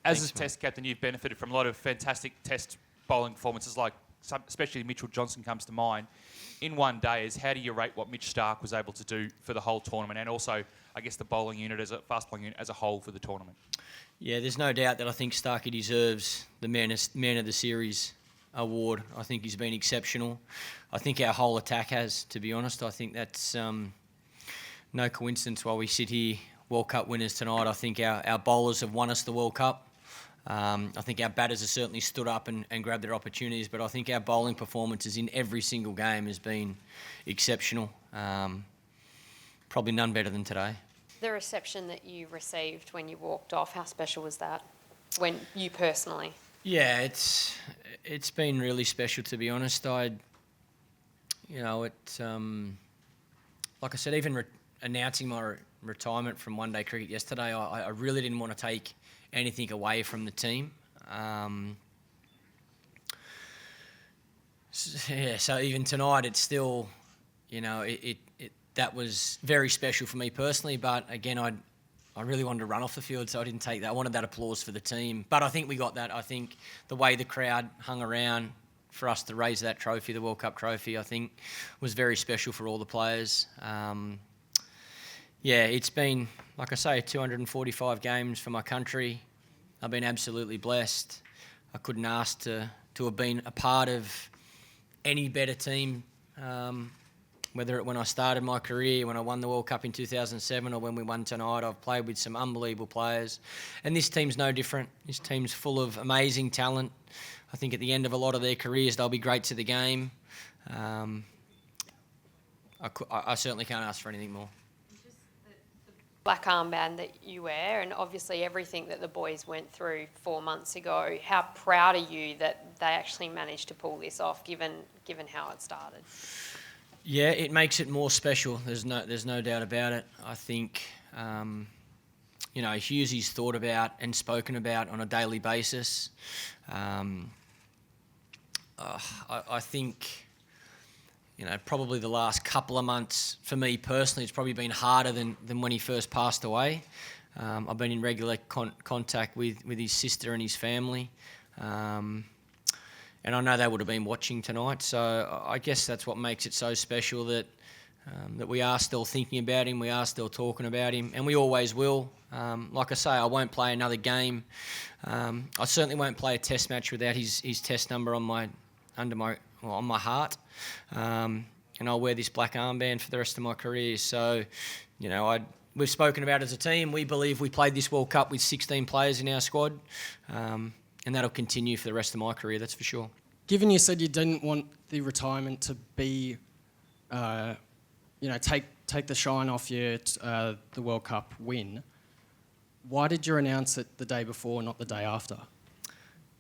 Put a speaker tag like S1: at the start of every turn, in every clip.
S1: As a Test captain, you've benefited from a lot of fantastic Test bowling performances, like especially Mitchell Johnson comes to mind. In one day, how do you rate what Mitch Starc was able to do for the whole tournament, and also, I guess, the bowling unit fast bowling unit as a whole for the tournament?
S2: Yeah, there's no doubt that I think Starkey deserves the Man of the Series award. I think he's been exceptional. I think our whole attack has, to be honest. I think that's no coincidence while we sit here World Cup winners tonight. I think our bowlers have won us the World Cup. I think our batters have certainly stood up and grabbed their opportunities, but I think our bowling performances in every single game has been exceptional. Probably none better than today.
S3: The reception that you received when you walked off, how special was that? When you personally?
S2: Yeah, it's been really special, to be honest. Like I said, even announcing my retirement from one-day cricket yesterday, I really didn't want to take anything away from the team. So even tonight, it's still, that was very special for me personally. But again, I really wanted to run off the field, so I didn't take that. I wanted that applause for the team. But I think we got that. I think the way the crowd hung around for us to raise that trophy, the World Cup trophy, I think was very special for all the players. It's been, like I say, 245 games for my country. I've been absolutely blessed. I couldn't ask to have been a part of any better team, whether when I started my career, when I won the World Cup in 2007, or when we won tonight. I've played with some unbelievable players. And this team's no different. This team's full of amazing talent. I think at the end of a lot of their careers, they'll be great to the game. I certainly can't ask for anything more.
S3: Black armband that you wear, and obviously everything that the boys went through 4 months ago, how proud are you that they actually managed to pull this off, given how it started?
S2: Yeah, it makes it more special. There's no doubt about it. I think Hughesy's thought about and spoken about on a daily basis. I think probably the last couple of months for me personally, it's probably been harder than when he first passed away. I've been in regular contact with his sister and his family. And I know they would have been watching tonight. So I guess that's what makes it so special, that we are still thinking about him, we are still talking about him, and we always will. Like I say, I won't play another game. I certainly won't play a test match without his test number on my heart. And I'll wear this black armband for the rest of my career. So, we've spoken about it as a team. We believe we played this World Cup with 16 players in our squad. And that'll continue for the rest of my career, that's for sure.
S4: Given you said you didn't want the retirement to be, take the shine off the World Cup win, why did you announce it the day before, not the day after?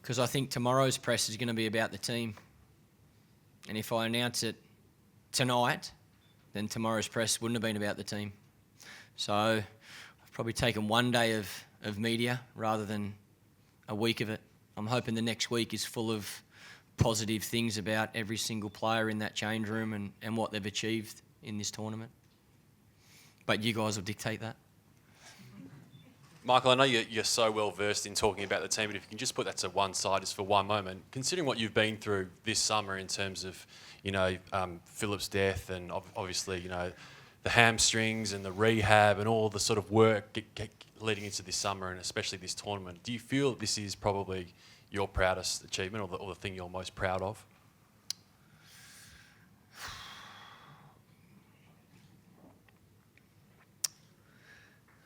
S2: Because I think tomorrow's press is going to be about the team. And if I announce it tonight, then tomorrow's press wouldn't have been about the team. So I've probably taken one day of media rather than a week of it. I'm hoping the next week is full of positive things about every single player in that change room and what they've achieved in this tournament. But you guys will dictate that.
S5: Michael, I know you're so well versed in talking about the team, but if you can just put that to one side just for one moment, considering what you've been through this summer in terms of, Philip's death and obviously, the hamstrings and the rehab and all the sort of work leading into this summer and especially this tournament, do you feel this is probably your proudest achievement or the thing you're most proud of?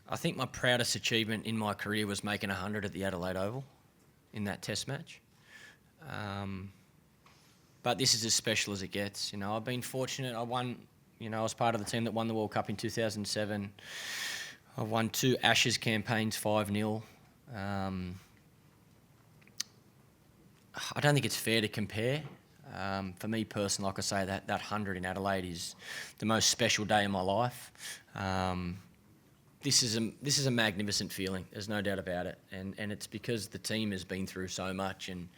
S2: I think my proudest achievement in my career was making 100 at the Adelaide Oval in that test match. But this is as special as it gets. I've been fortunate. I won, I was part of the team that won the World Cup in 2007. I've won 2 Ashes campaigns 5-0. I don't think it's fair to compare. For me personally, like I say, that 100 in Adelaide is the most special day of my life. This is a magnificent feeling. There's no doubt about it, and it's because the team has been through so much, and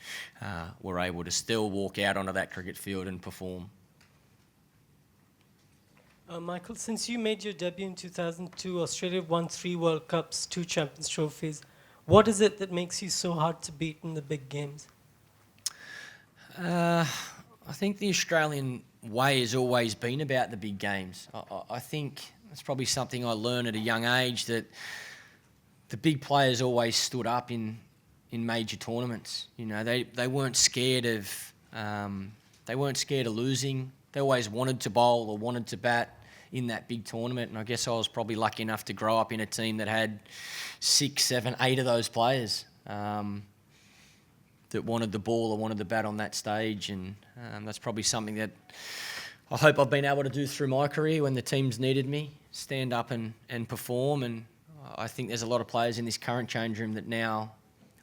S2: we're able to still walk out onto that cricket field and perform.
S6: Michael, since you made your debut in 2002, Australia won 3 World Cups, 2 Champions Trophies. What is it that makes you so hard to beat in the big games?
S2: I think the Australian way has always been about the big games. I think that's probably something I learned at a young age, that the big players always stood up in major tournaments. You know, they weren't scared of losing. They always wanted to bowl or wanted to bat in that big tournament. And I guess I was probably lucky enough to grow up in a team that had 6, 7, 8 of those players that wanted the ball or wanted the bat on that stage. And that's probably something that I hope I've been able to do through my career when the teams needed me, stand up and perform. And I think there's a lot of players in this current change room that now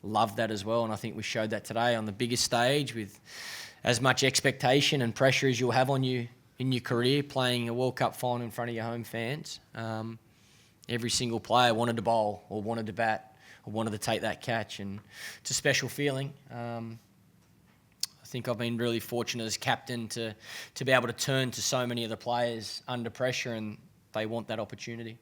S2: love that as well. And I think we showed that today on the biggest stage with as much expectation and pressure as you'll have on you in your career, playing a World Cup final in front of your home fans. Every single player wanted to bowl or wanted to bat or wanted to take that catch, and it's a special feeling. I think I've been really fortunate as captain to be able to turn to so many of the players under pressure, and they want that opportunity.